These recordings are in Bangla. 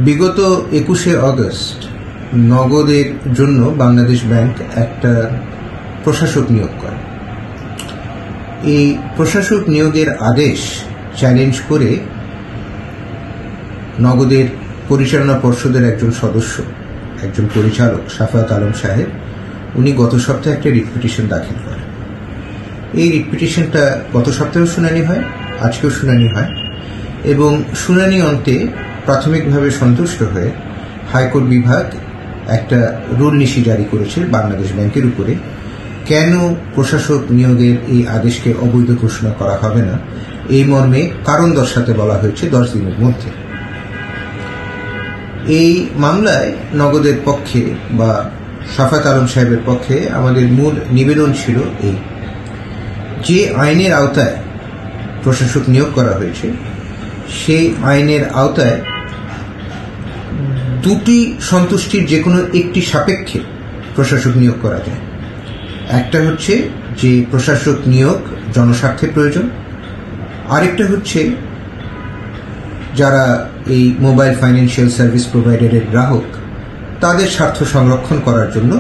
বিগত 21শে আগস্ট নগদের জন্য বাংলাদেশ ব্যাংক একটা প্রশাসক নিয়োগ করে। এই প্রশাসক নিয়োগের আদেশ চ্যালেঞ্জ করে নগদের পরিচালনা পর্ষদের একজন সদস্য, একজন পরিচালক সাফায়াত আলম সাহেব, উনি গত সপ্তাহে একটা রিট পিটিশন দাখিল করেন। এই রিট পিটিশনটা গত সপ্তাহেও শুনানি হয়, আজকেও শুনানি হয়, এবং শুনানি অন্তে প্রাথমিকভাবে সন্তুষ্ট হয়ে হাইকোর্ট বিভাগ একটা রুল নিশি জারি করেছে বাংলাদেশ ব্যাংকের উপরে। কেন প্রশাসক নিয়োগের এই আদেশকে অবৈধ ঘোষণা করা হবে না এই মর্মে কারণ দর্শাতে বলা হয়েছে 10 দিনের মধ্যে। এই মামলায় নগদের পক্ষে বা সাফায়াত আলম সাহেবের পক্ষে আমাদের মূল নিবেদন ছিল এই, যে আইনের আওতায় প্রশাসক নিয়োগ করা হয়েছে সেই আইনের আওতায় দুটি সন্তুষ্টির যে কোনো একটি সাপেক্ষে প্রশাসক নিয়োগ করা যায়। একটা হচ্ছে যে প্রশাসক নিয়োগ জনস্বার্থে প্রয়োজন, আরেকটা হচ্ছে যারা এই মোবাইল ফাইন্যান্সিয়াল সার্ভিস প্রোভাইডারের গ্রাহক তাদের স্বার্থ সংরক্ষণ করার জন্য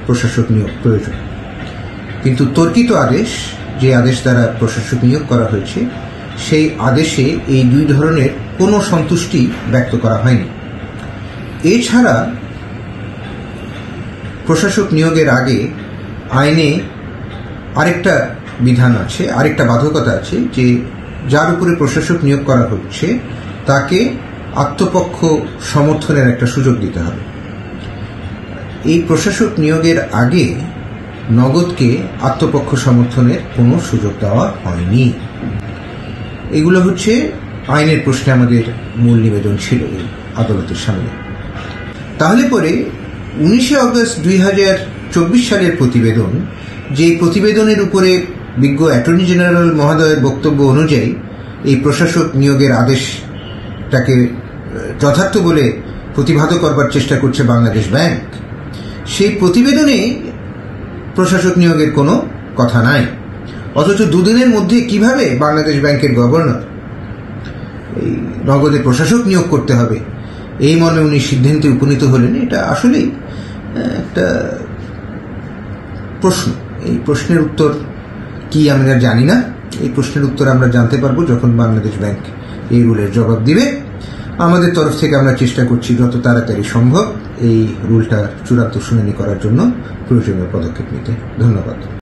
প্রশাসক নিয়োগ প্রয়োজন। কিন্তু তর্কিত আদেশ, যে আদেশ দ্বারা প্রশাসক নিয়োগ করা হয়েছে, সেই আদেশে এই দুই ধরনের কোনো সন্তুষ্টি ব্যক্ত করা হয়নি। এছাড়া প্রশাসক নিয়োগের আগে আইনে আরেকটা বিধান আছে, আরেকটা বাধ্যকতা আছে যে যার উপরে প্রশাসক নিয়োগ করা হচ্ছে তাকে আত্মপক্ষ সমর্থনের একটা সুযোগ দিতে হবে। এই প্রশাসক নিয়োগের আগে নগদকে আত্মপক্ষ সমর্থনের কোনো সুযোগ দেওয়া হয়নি। এগুলো হচ্ছে আইনের প্রশ্নে আমাদের মূল নিবেদন ছিল এই আদালতের সামনে। তাহলে পরে 19শে আগস্ট 2024 সালের প্রতিবেদন, যে প্রতিবেদনের উপরে বিজ্ঞ অ্যাটর্নি জেনারেল মহোদয়ের বক্তব্য অনুযায়ী এই প্রশাসক নিয়োগের আদেশটাকে যথার্থ বলে প্রতিভাত করবার চেষ্টা করছে বাংলাদেশ ব্যাংক, সেই প্রতিবেদনে প্রশাসক নিয়োগের কোনো কথা নাই। অথচ দুদিনের মধ্যে কিভাবে বাংলাদেশ ব্যাংকের গভর্নর এই নগদে প্রশাসক নিয়োগ করতে হবে এই মর্মে উনি সিদ্ধান্তে উপনীত হলেন, এটা আসলেই একটা প্রশ্ন। এই প্রশ্নের উত্তর কি আমরা জানি না। এই প্রশ্নের উত্তর আমরা জানতে পারবো যখন বাংলাদেশ ব্যাংক এই রুলের জবাব দিবে। আমাদের তরফ থেকে আমরা চেষ্টা করছি যত তাড়াতাড়ি সম্ভব এই রুলটার চূড়ান্ত শুনানি করার জন্য প্রয়োজনীয় পদক্ষেপ নিতে। ধন্যবাদ।